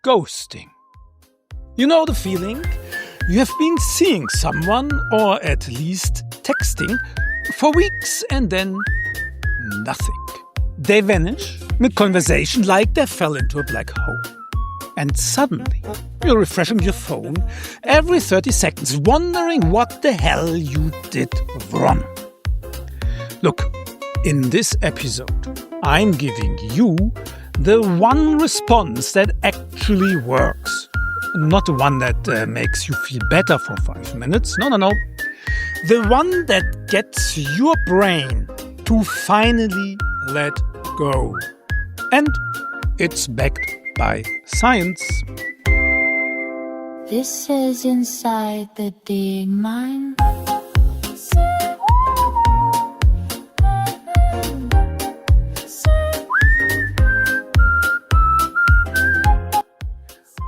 ghosting. You know the feeling? You have been seeing someone, or at least texting, for weeks and then nothing. They vanish mid-conversation like they fell into a black hole. And suddenly, you're refreshing your phone every 30 seconds, wondering what the hell you did wrong. Look, in this episode, I'm giving you the one response that actually works. Not the one that makes you feel better for 5 minutes. No. The one that gets your brain to finally let go. And it's backed by science. This is inside the dating mind.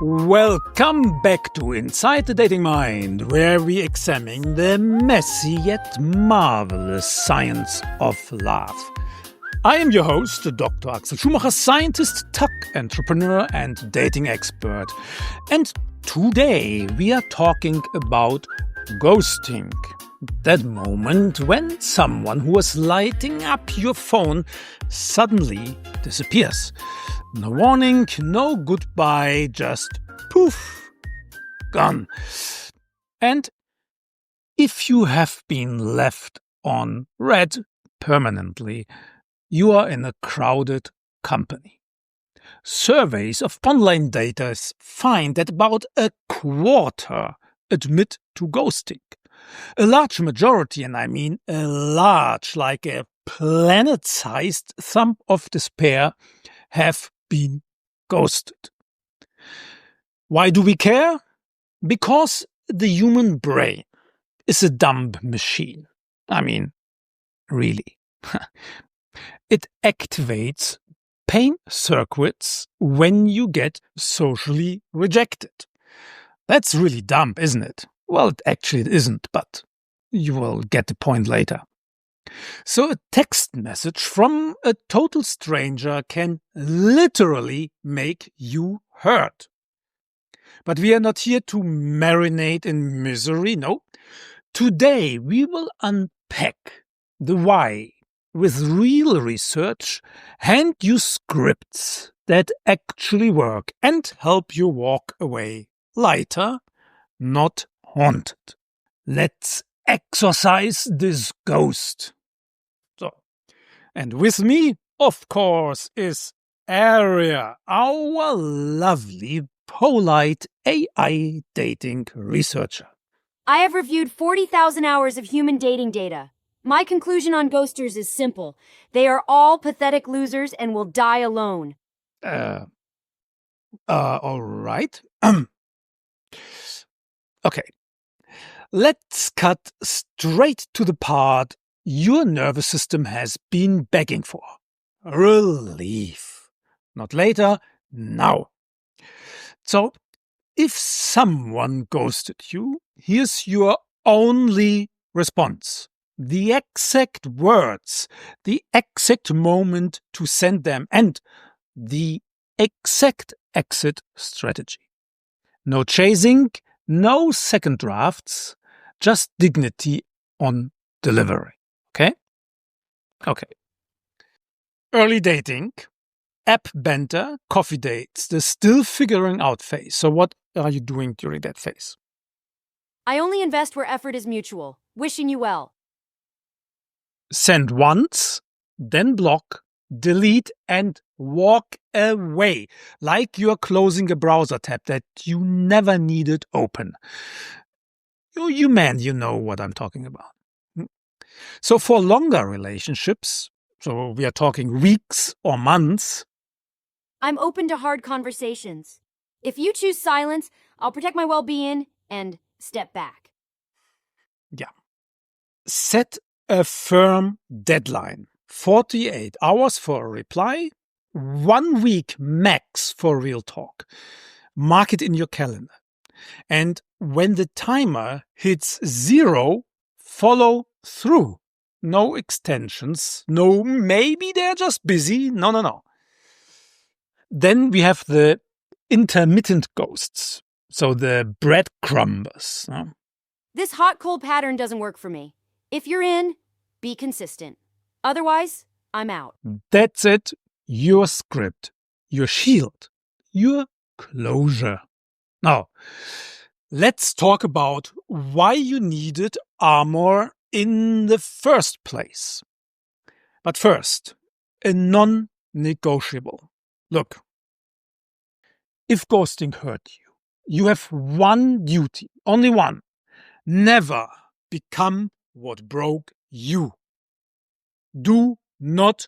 Welcome back to Inside the Dating Mind, where we examine the messy yet marvelous science of love. I am your host, Dr. Axel Schumacher, scientist, tech entrepreneur, and dating expert. And today we are talking about ghosting. That moment when someone who was lighting up your phone suddenly disappears. No warning, no goodbye, just poof, gone. And if you have been left on red permanently, you are in a crowded company. Surveys of online data find that about a quarter admit to ghosting. A large majority, and I mean a large, like a planet-sized thumb of despair, have been ghosted. Why do we care? Because the human brain is a dumb machine. I mean, really. It activates pain circuits when you get socially rejected. That's really dumb, isn't it? Well, actually it isn't, but you will get the point later. So a text message from a total stranger can literally make you hurt. But we are not here to marinate in misery, no. Today we will unpack the why with real research, hand you scripts that actually work and help you walk away lighter, not haunted. Let's exorcise this ghost. And with me, of course, is Aria, our lovely, polite AI dating researcher. I have reviewed 40,000 hours of human dating data. My conclusion on ghosters is simple. They are all pathetic losers and will die alone. All right. Okay. Let's cut straight to the part your nervous system has been begging for. Relief. Not later, now. So, if someone ghosted you, here's your only response. The exact words, the exact moment to send them, and the exact exit strategy. No chasing, no second drafts, just dignity on delivery. Okay. Early dating, app banter, coffee dates, the still figuring out phase. So what are you doing during that phase? I only invest where effort is mutual. Wishing you well. Send once, then block, delete, and walk away, like you're closing a browser tab that you never needed open. You man, you know what I'm talking about. So for longer relationships, so we are talking weeks or months, I'm open to hard conversations. If you choose silence, I'll protect my well-being and step back. Yeah. Set a firm deadline. 48 hours for a reply, 1 week max for real talk. Mark it in your calendar. And when the timer hits 0, follow through. No extensions. No, maybe they're just busy. No. Then we have the intermittent ghosts, so the breadcrumbers. This hot-cold pattern doesn't work for me. If you're in, be consistent. Otherwise, I'm out. That's it. Your script, your shield, your closure. Now, let's talk about why you needed armor in the first place. But first, a non-negotiable. Look, if ghosting hurt you, you have one duty, only one. Never become what broke you. Do not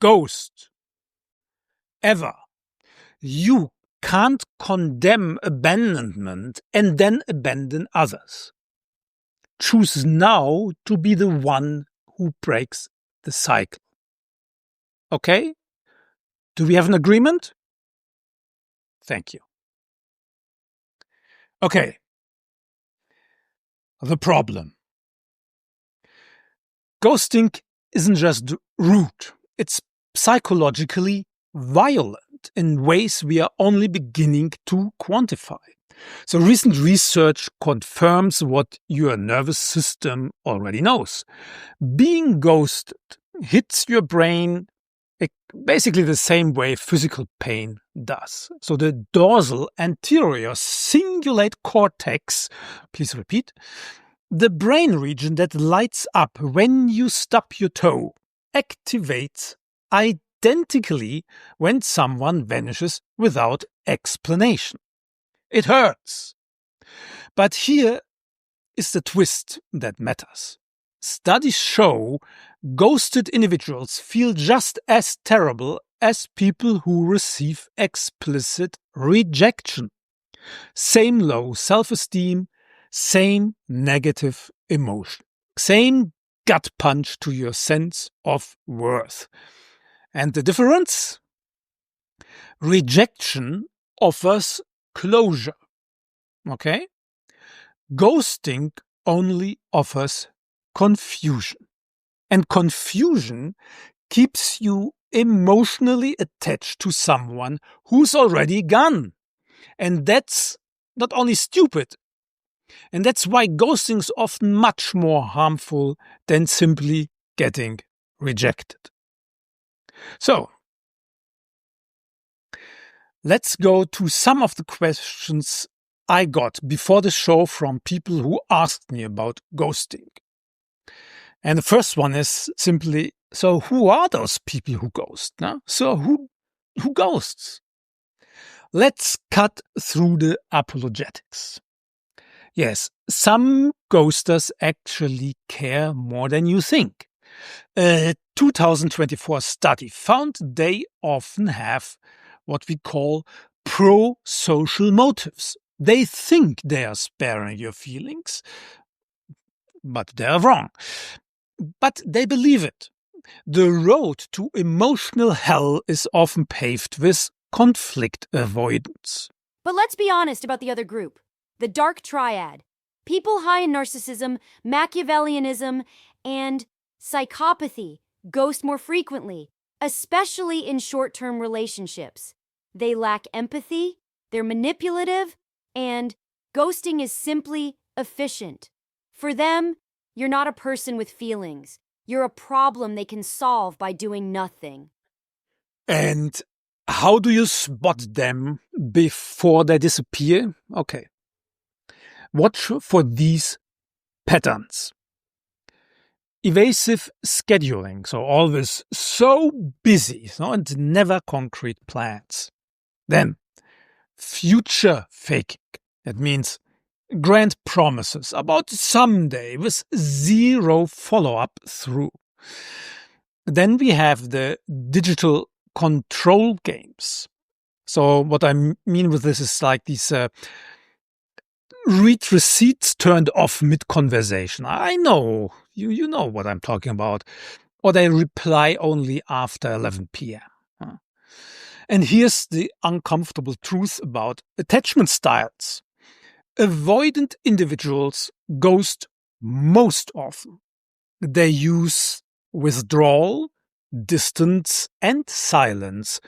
ghost. Ever. You can't condemn abandonment and then abandon others. Choose now to be the one who breaks the cycle. Okay? Do we have an agreement? Thank you. Okay. The problem. Ghosting isn't just rude. It's psychologically violent in ways we are only beginning to quantify. So recent research confirms what your nervous system already knows. Being ghosted hits your brain basically the same way physical pain does. So the dorsal anterior cingulate cortex, please repeat, the brain region that lights up when you stub your toe, activates identically when someone vanishes without explanation. It hurts. But here is the twist that matters. Studies show ghosted individuals feel just as terrible as people who receive explicit rejection. Same low self-esteem, same negative emotion, same gut punch to your sense of worth. And the difference? Rejection offers closure. Okay? Ghosting only offers confusion. And confusion keeps you emotionally attached to someone who's already gone. And that's not only stupid. And that's why ghosting is often much more harmful than simply getting rejected. So, let's go to some of the questions I got before the show from people who asked me about ghosting. And the first one is simply, so who are those people who ghost? No? So who ghosts? Let's cut through the apologetics. Yes, some ghosters actually care more than you think. A 2024 study found they often have what we call pro-social motives. They think they are sparing your feelings, but they're wrong. But they believe it. The road to emotional hell is often paved with conflict avoidance. But let's be honest about the other group. The dark triad. People high in narcissism, Machiavellianism, and psychopathy ghost more frequently, especially in short-term relationships. They lack empathy, they're manipulative, and ghosting is simply efficient. For them, you're not a person with feelings. You're a problem they can solve by doing nothing. And how do you spot them before they disappear? Okay. Watch for these patterns. Evasive scheduling, so always so busy, and never concrete plans. Then, future faking. That means grand promises about someday with zero follow-up through. Then we have the digital control games. So what I mean with this is like these read receipts turned off mid-conversation. I know, you know what I'm talking about. Or they reply only after 11 p.m. And here's the uncomfortable truth about attachment styles. Avoidant individuals ghost most often. They use withdrawal, distance, and silence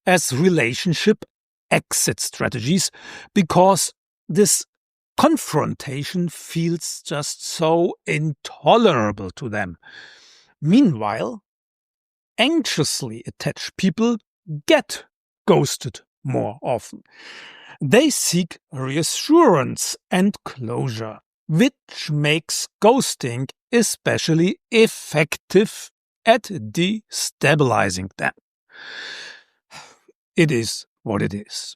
as relationship exit strategies because this confrontation feels just so intolerable to them. Meanwhile, anxiously attached people get ghosted more often. They seek reassurance and closure, which makes ghosting especially effective at destabilizing them. It is what it is.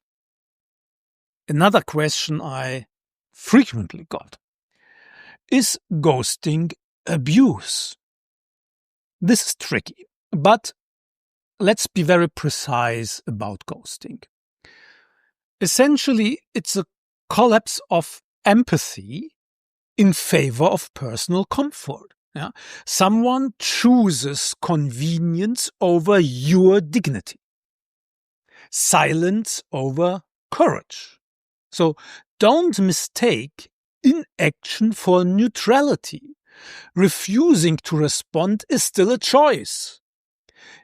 Another question I frequently got: is ghosting abuse? This is tricky, but let's be very precise about ghosting. Essentially, it's a collapse of empathy in favor of personal comfort. Yeah? Someone chooses convenience over your dignity, silence over courage. So don't mistake inaction for neutrality. Refusing to respond is still a choice.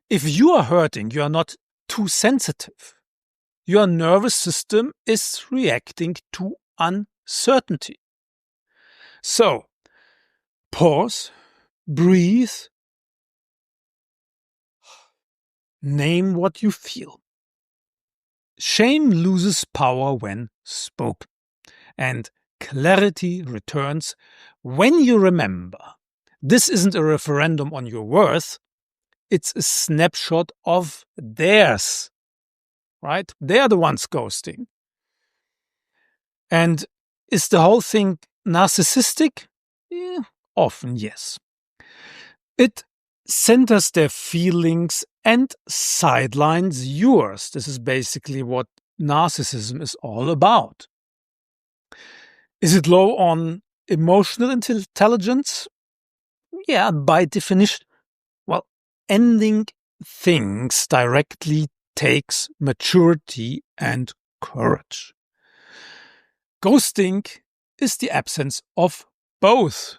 If you are hurting, you are not too sensitive. Your nervous system is reacting to uncertainty. So, pause, breathe, name what you feel. Shame loses power when spoken, and clarity returns when you remember this isn't a referendum on your worth, it's a snapshot of theirs, right? They're the ones ghosting. And is the whole thing narcissistic? Yeah, often, yes. It centers their feelings and sidelines yours. This is basically what narcissism is all about. Is it low on emotional intelligence? Yeah, by definition. Well, ending things directly takes maturity and courage. Ghosting is the absence of both.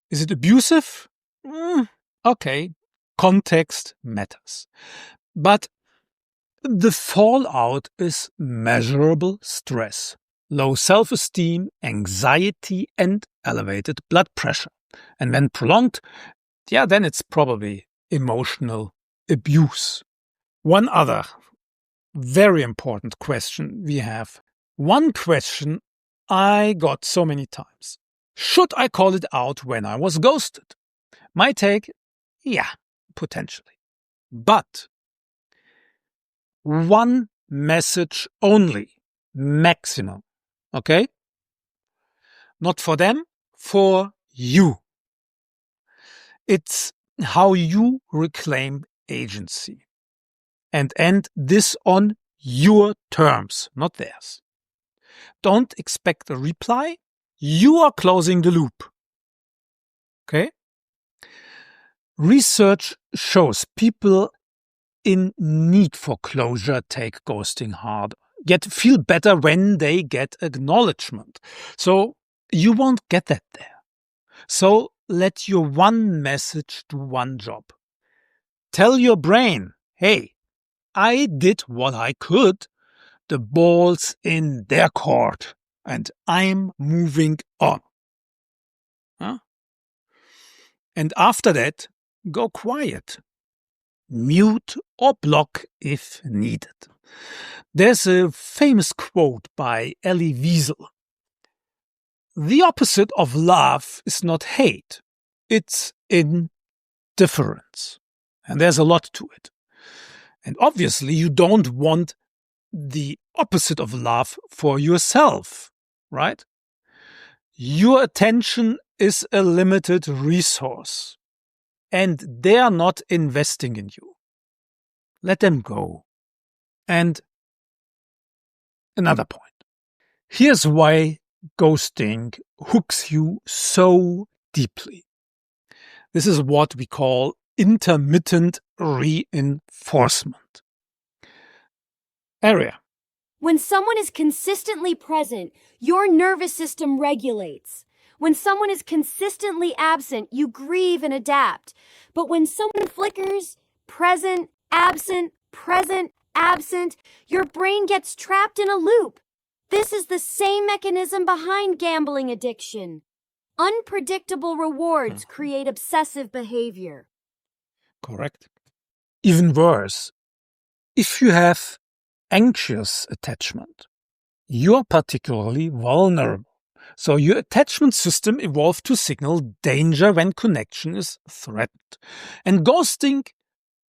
Is it abusive? Okay, context matters. But the fallout is measurable stress, low self-esteem, anxiety, and elevated blood pressure. And when prolonged, then it's probably emotional abuse. One other very important question we have. One question I got so many times. Should I call it out when I was ghosted? My take, yeah, potentially. But one message only, maximum. Okay? Not for them, for you. It's how you reclaim agency and end this on your terms, not theirs. Don't expect a reply. You are closing the loop. Okay? Research shows people in need for closure take ghosting harder, yet feel better when they get acknowledgement. So you won't get that there. So let your one message do one job. Tell your brain, hey, I did what I could. The ball's in their court and I'm moving on. Huh? And after that, go quiet. Mute or block if needed. There's a famous quote by Elie Wiesel. The opposite of love is not hate. It's indifference. And there's a lot to it. And obviously you don't want the opposite of love for yourself, right? Your attention is a limited resource. And they are not investing in you. Let them go. And another point. Here's why ghosting hooks you so deeply. This is what we call intermittent reinforcement. Aria. When someone is consistently present, your nervous system regulates. When someone is consistently absent, you grieve and adapt. But when someone flickers, present, absent, absent, your brain gets trapped in a loop. This is the same mechanism behind gambling addiction. Unpredictable rewards create obsessive behavior. Correct. Even worse, if you have anxious attachment, you're particularly vulnerable. So your attachment system evolved to signal danger when connection is threatened. And ghosting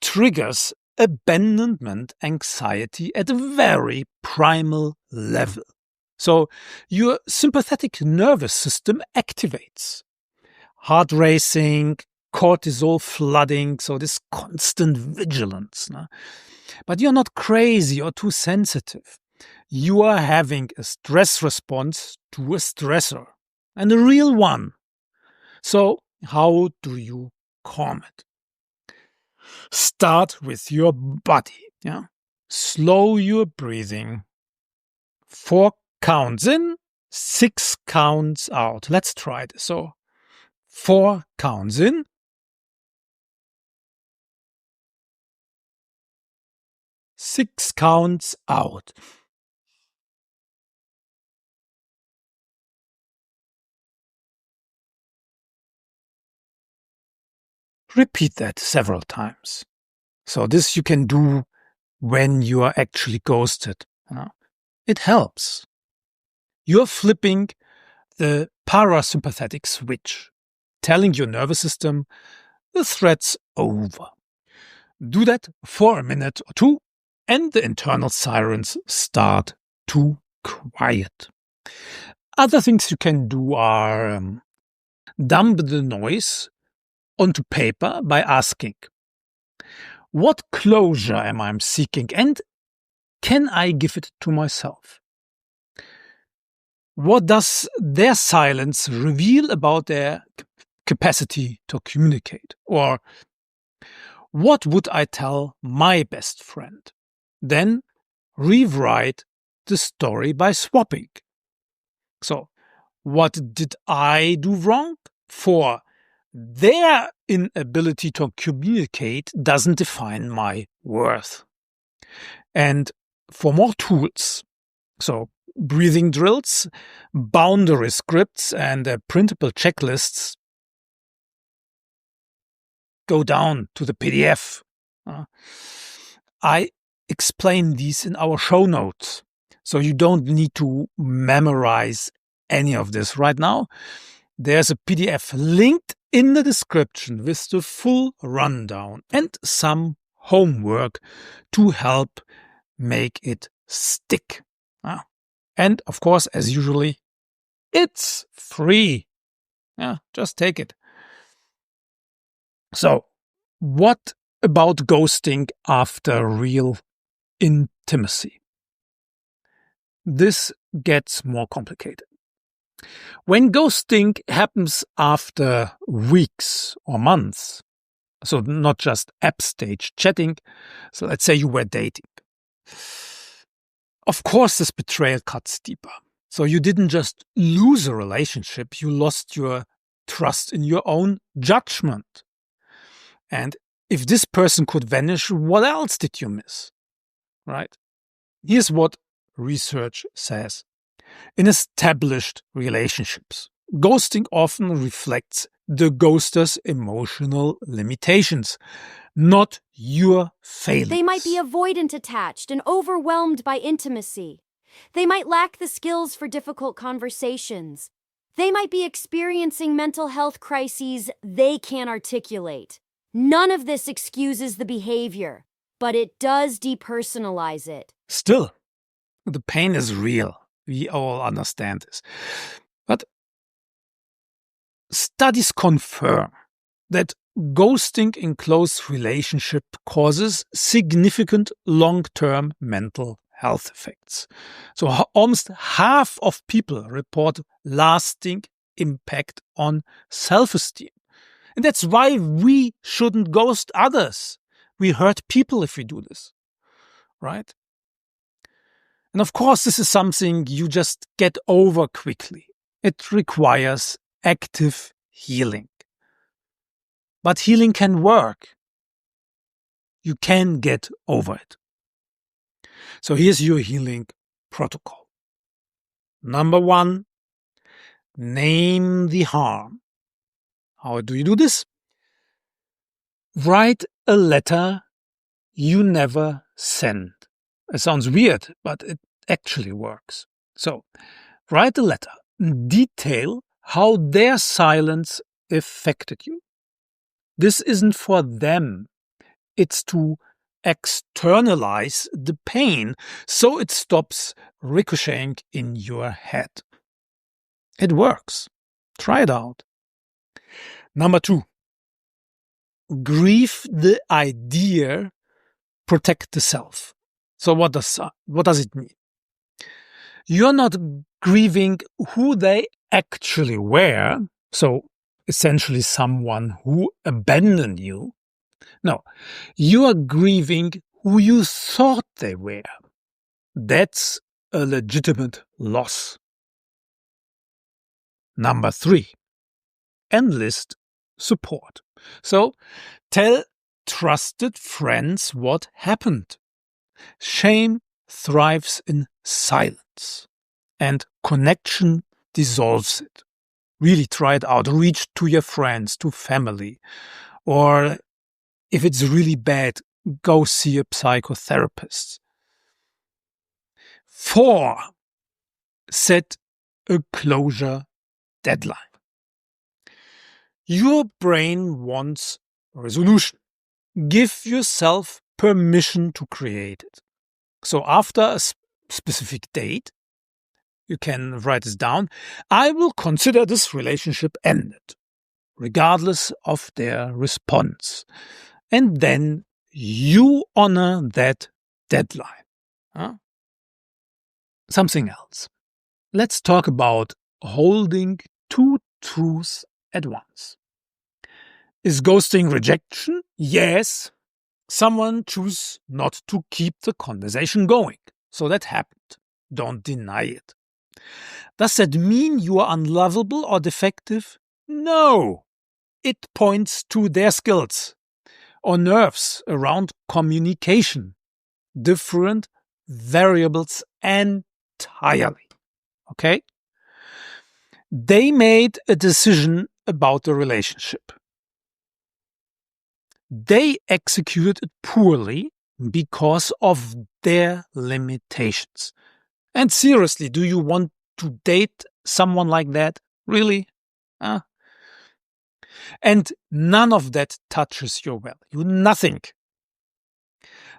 triggers abandonment anxiety at a very primal level. So your sympathetic nervous system activates. Heart racing, cortisol flooding, so this constant vigilance. No? But you're not crazy or too sensitive. You are having a stress response to a stressor, and a real one. So how do you calm it? Start with your body. Yeah? Slow your breathing. 4 counts in, 6 counts out. Let's try this. So 4 counts in, 6 counts out. Repeat that several times. So this you can do when you are actually ghosted. It helps. You're flipping the parasympathetic switch, telling your nervous system the threat's over. Do that for a minute or two, and the internal sirens start to quiet. Other things you can do are dump the noise onto paper by asking, what closure am I seeking, and can I give it to myself? What does their silence reveal about their capacity to communicate? Or what would I tell my best friend? Then rewrite the story by swapping. So, what did I do wrong? For their inability to communicate doesn't define my worth. And for more tools, so breathing drills, boundary scripts, and printable checklists, go down to the PDF. I explain these in our show notes, so you don't need to memorize any of this right now. There's a PDF linked in the description with the full rundown and some homework to help make it stick. And of course, as usually, it's free. Just take it. So, what about ghosting after real intimacy? This gets more complicated. When ghosting happens after weeks or months, so not just app stage chatting, so let's say you were dating. Of course, this betrayal cuts deeper. So you didn't just lose a relationship, you lost your trust in your own judgment. And if this person could vanish, what else did you miss? Right? Here's what research says. In established relationships, ghosting often reflects the ghoster's emotional limitations, not your failings. They might be avoidant attached and overwhelmed by intimacy. They might lack the skills for difficult conversations. They might be experiencing mental health crises they can't articulate. None of this excuses the behavior, but it does depersonalize it. Still, the pain is real. We all understand this. But studies confirm that ghosting in close relationship causes significant long-term mental health effects. So almost half of people report lasting impact on self-esteem. And that's why we shouldn't ghost others. We hurt people if we do this, right? And of course, this is something you just get over quickly. It requires active healing. But healing can work. You can get over it. So here's your healing protocol. Number 1, name the harm. How do you do this? Write a letter you never sent. It sounds weird, but it actually works. So, write a letter. Detail how their silence affected you. This isn't for them. It's to externalize the pain so it stops ricocheting in your head. It works. Try it out. Number 2, grieve the idea, protect the self. So what does it mean? You're not grieving who they actually were, so essentially someone who abandoned you. No, you are grieving who you thought they were. That's a legitimate loss. Number 3, enlist support. So tell trusted friends what happened. Shame thrives in silence, and connection dissolves it. Really try it out. Reach to your friends, to family, or if it's really bad, go see a psychotherapist. 4, set a closure deadline. Your brain wants resolution. Give yourself permission to create it. So after a specific date, you can write this down. I will consider this relationship ended, regardless of their response. And then you honor that deadline. Something else. Let's talk about holding 2 truths at once. Is ghosting rejection? Yes. Someone chose not to keep the conversation going. So that happened. Don't deny it. Does that mean you are unlovable or defective? No. It points to their skills or nerves around communication. Different variables entirely. Okay? They made a decision about the relationship. They executed it poorly because of their limitations. And seriously, do you want to date someone like that? Really? And none of that touches your value. Nothing.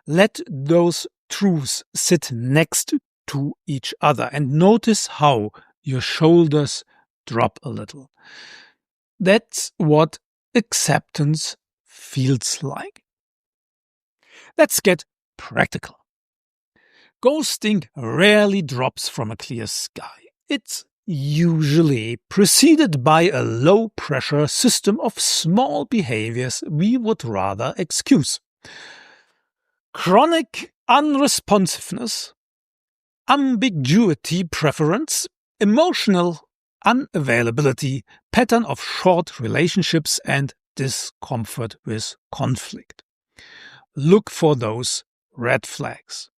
Let those truths sit next to each other and notice how your shoulders drop a little. That's what acceptance feels like. Let's get practical. Ghosting rarely drops from a clear sky. It's usually preceded by a low-pressure system of small behaviors we would rather excuse. Chronic unresponsiveness, ambiguity preference, emotional unavailability, pattern of short relationships, and discomfort with conflict. Look for those red flags.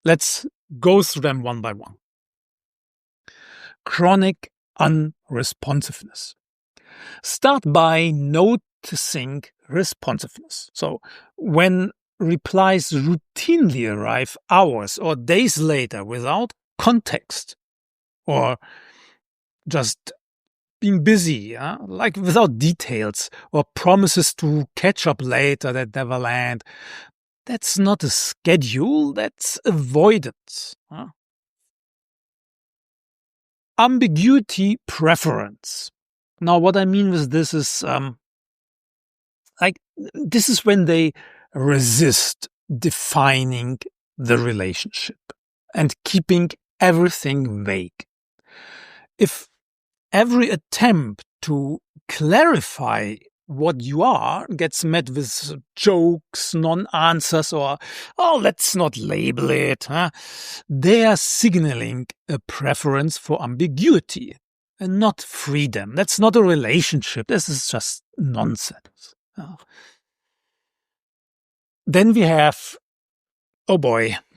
Let's go through them one by one. Chronic unresponsiveness. Start by noticing responsiveness. So when replies routinely arrive hours or days later without context, or just being busy, like without details, or promises to catch up later that never land, that's not a schedule, that's avoidance. Ambiguity preference. Now, what I mean with this is, this is when they resist defining the relationship and keeping everything vague. If every attempt to clarify what you are gets met with jokes, non-answers, or, let's not label it, they are signaling a preference for ambiguity and not freedom. That's not a relationship. This is just nonsense. Then we have,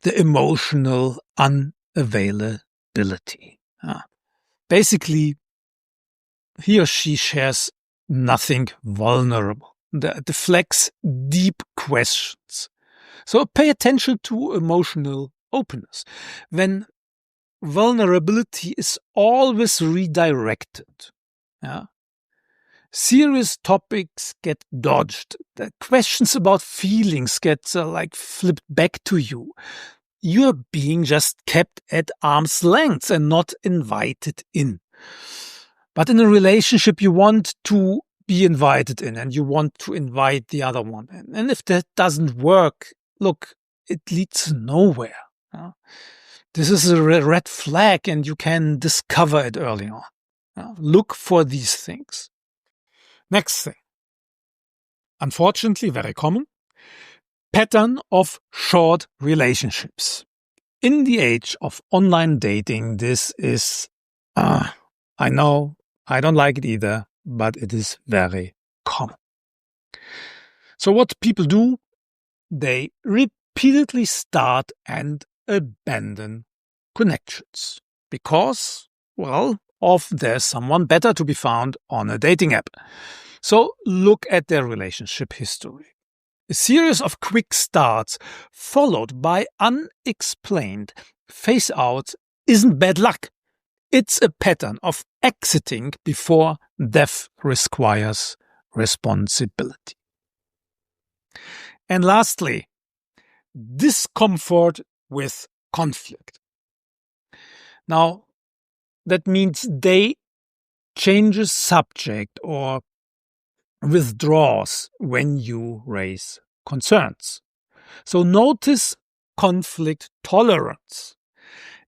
the emotional unavailability. Basically, he or she shares nothing vulnerable, deflects deep questions. So pay attention to emotional openness. When vulnerability is always redirected, serious topics get dodged. The questions about feelings get flipped back to you. You're being just kept at arm's length and not invited in. But in a relationship, you want to be invited in and you want to invite the other one in. And if that doesn't work, look, it leads nowhere. This is a red flag and you can discover it early on. Look for these things. Next thing. Unfortunately, very common. Pattern of short relationships. In the age of online dating, this is, I know, I don't like it either, but it is very common. So what people do, they repeatedly start and abandon connections because, there's someone better to be found on a dating app. So look at their relationship history. A series of quick starts followed by unexplained phase-outs isn't bad luck. It's a pattern of exiting before death requires responsibility. And lastly, discomfort with conflict. Now, that means they changes subject or withdraws when you raise concerns. So notice conflict tolerance.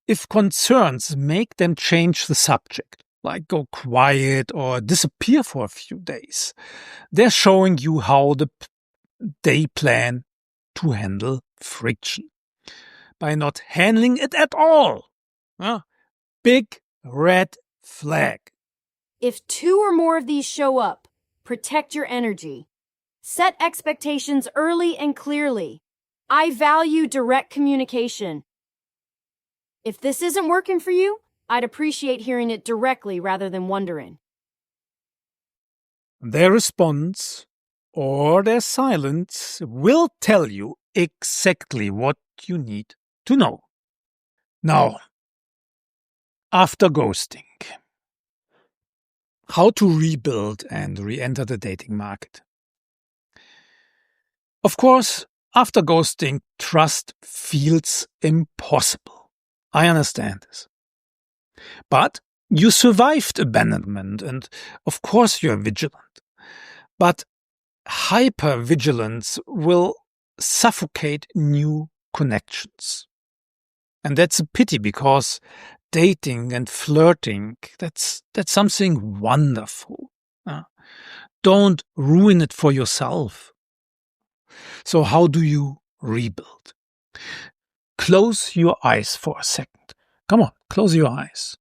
If concerns make them change the subject, like go quiet or disappear for a few days, they're showing you how they plan to handle friction. By not handling it at all. Big red flag. If 2 or more of these show up, protect your energy. Set expectations early and clearly. I value direct communication. If this isn't working for you, I'd appreciate hearing it directly rather than wondering. Their response or their silence will tell you exactly what you need to know. Now, after ghosting, how to rebuild and re-enter the dating market. Of course, after ghosting, trust feels impossible. I understand this. But you survived abandonment and of course you're vigilant. But hyper-vigilance will suffocate new connections. And that's a pity because dating and flirting, that's something wonderful. Don't ruin it for yourself. So how do you rebuild? Close your eyes for a second. Come on, close your eyes.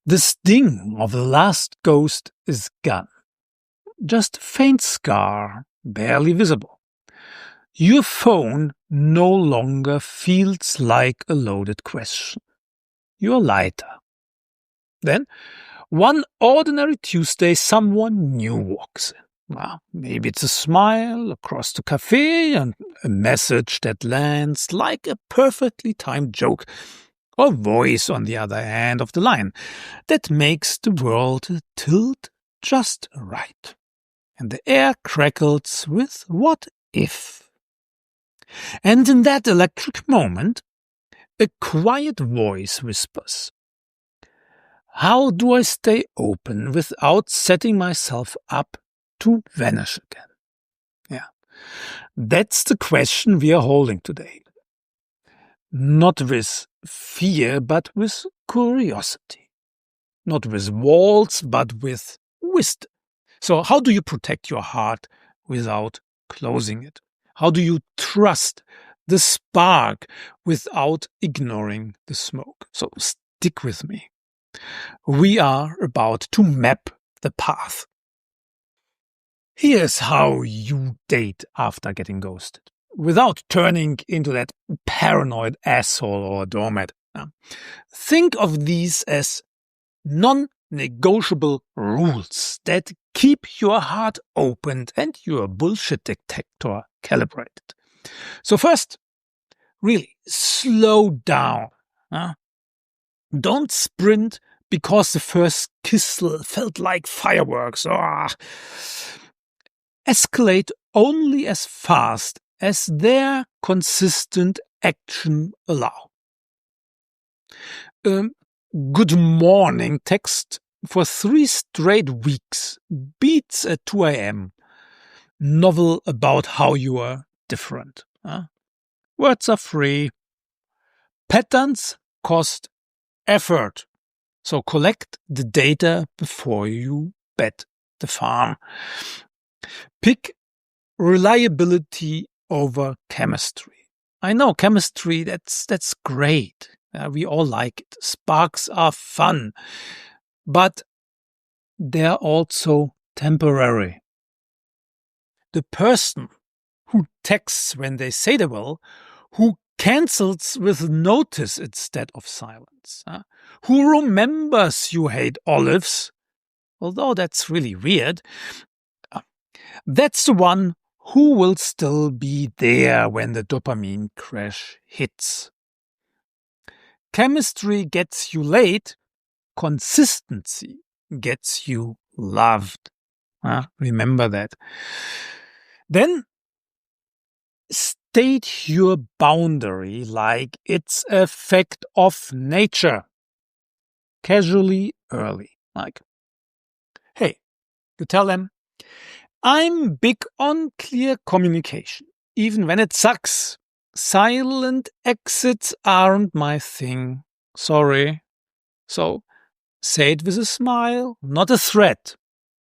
The sting of the last ghost is gone. Just a faint scar, barely visible. Your phone no longer feels like a loaded question. You're lighter. Then, one ordinary Tuesday, someone new walks in. Maybe it's a smile across the cafe and a message that lands like a perfectly timed joke or voice on the other end of the line that makes the world tilt just right. And the air crackles with what if. And in that electric moment, a quiet voice whispers, how do I stay open without setting myself up to vanish again? That's the question we are holding today. Not with fear, but with curiosity. Not with walls, but with wisdom. So how do you protect your heart without closing it? How do you trust the spark without ignoring the smoke? So stick with me. We are about to map the path. Here's how you date after getting ghosted. without turning into that paranoid asshole or doormat. Think of these as non-negotiable rules that keep your heart opened and your bullshit detector calibrated. So first, really slow down. Don't sprint because the first kiss felt like fireworks. Escalate only as fast as their consistent action allow. Good morning text for 3 straight weeks beats a 2 a.m. novel about how you are different. Words are free. Patterns cost effort. So collect the data before you bet the farm. Pick reliability over chemistry. I know chemistry, that's great. We all like it. Sparks are fun, but they're also temporary. The person who texts when they say they will, who cancels with notice instead of silence, who remembers you hate olives, although that's really weird, that's the one who will still be there when the dopamine crash hits. Chemistry gets you late, consistency gets you loved. Remember that. Then state your boundary like it's a fact of nature. Casually early. Like, hey, you tell them, I'm big on clear communication, even when it sucks. Silent exits aren't my thing. Sorry. So say it with a smile, not a threat.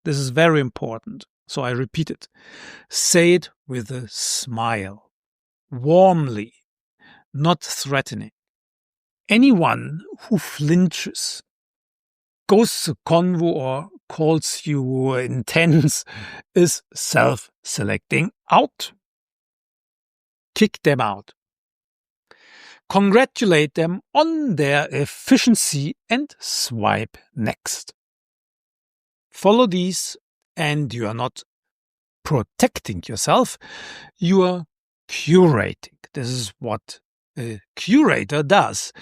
This is very important. So I repeat it. Say it with a smile. Warmly, not threatening. Anyone who flinches, goes to convo or calls you intense is self-selecting out. Kick them out. Congratulate them on their efficiency and swipe next. Follow these and you are not protecting yourself, you are curating. This is what a curator does.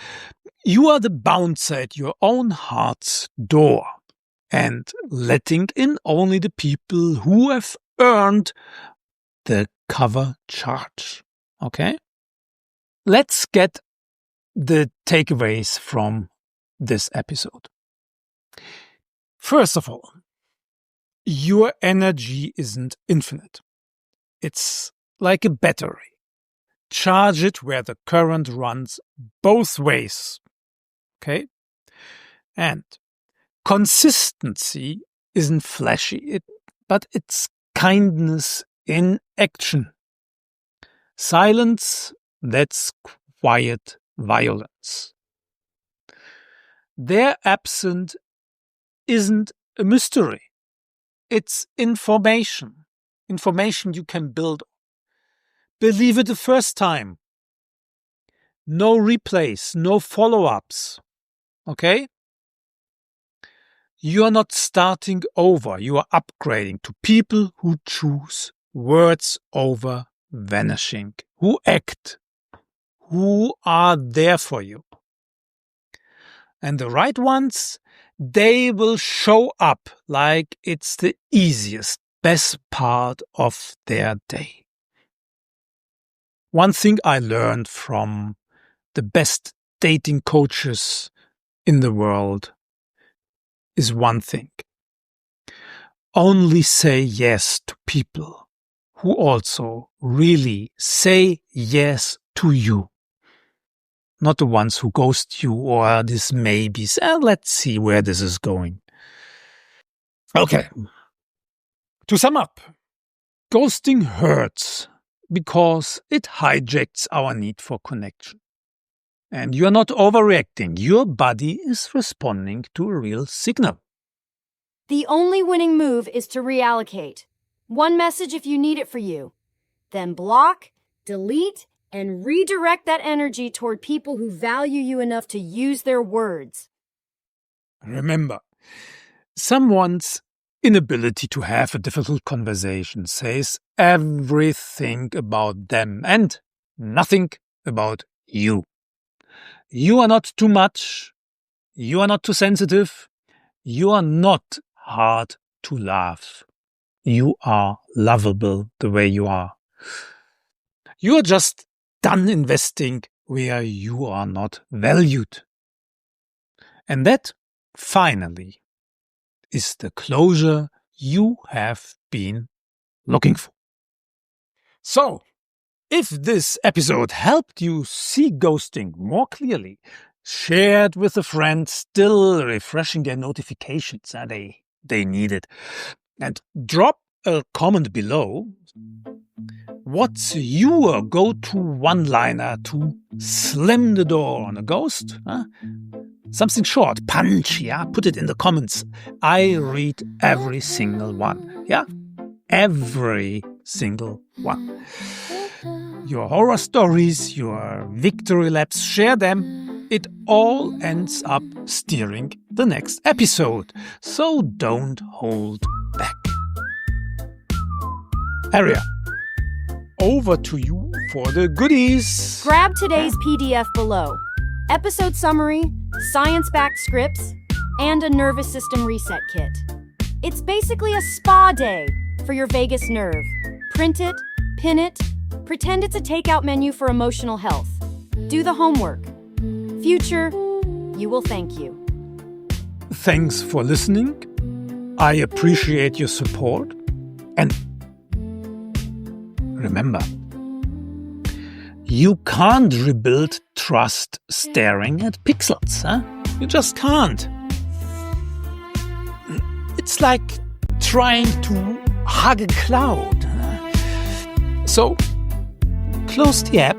You are the bouncer at your own heart's door and letting in only the people who have earned the cover charge. Okay? Let's get the takeaways from this episode. First of all, your energy isn't infinite. It's like a battery. Charge it where the current runs both ways. Okay? And consistency isn't flashy, but it's kindness in action. Silence, that's quiet violence. Their absence isn't a mystery. It's information. Information you can build on. Believe it the first time. No replays, no follow-ups. Okay? You are not starting over. You are upgrading to people who choose words over vanishing, who act, who are there for you. And the right ones, they will show up like it's the easiest, best part of their day. One thing I learned from the best dating coaches in the world is one thing. Only say yes to people who also really say yes to you. Not the ones who ghost you or these maybes. Let's see where this is going. Okay. To sum up, ghosting hurts because it hijacks our need for connection. And you're not overreacting. Your body is responding to a real signal. The only winning move is to reallocate. One message if you need it for you. Then block, delete, and redirect that energy toward people who value you enough to use their words. Remember, someone's inability to have a difficult conversation says everything about them and nothing about you. You are not too much. You are not too sensitive. You are not hard to love. You are lovable the way you are. You are just done investing where you are not valued. And that, finally, is the closure you have been looking for. So, if this episode helped you see ghosting more clearly, share it with a friend still refreshing their notifications. They need it. And drop a comment below. What's your go-to one-liner to slam the door on a ghost? Something short, punch, put it in the comments. I read every single one, every single one. Your horror stories, your victory laps, share them. It all ends up steering the next episode, so don't hold back. Aria, over to you for the goodies. Grab today's PDF below. Episode summary, science-backed scripts, and a nervous system reset kit. It's basically a spa day for your vagus nerve. Print it, pin it, pretend it's a takeout menu for emotional health. Do the homework. Future, you will thank you. Thanks for listening. I appreciate your support. And remember, you can't rebuild trust staring at pixels. You just can't. It's like trying to hug a cloud. So, close the app.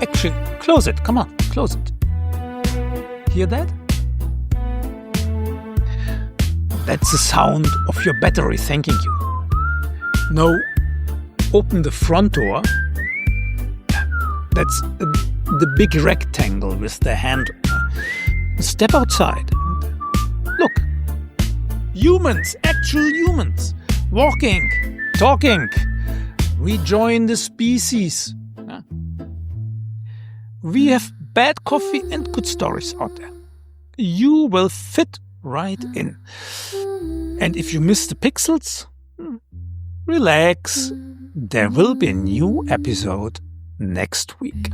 Actually, close it. Come on, close it. Hear that? That's the sound of your battery thanking you. Now, open the front door. That's the big rectangle with the handle. Step outside. Look. Humans, actual humans. Walking, talking. Rejoin the species. We have bad coffee and good stories out there. You will fit right in. And if you miss the pixels, relax. There will be a new episode next week.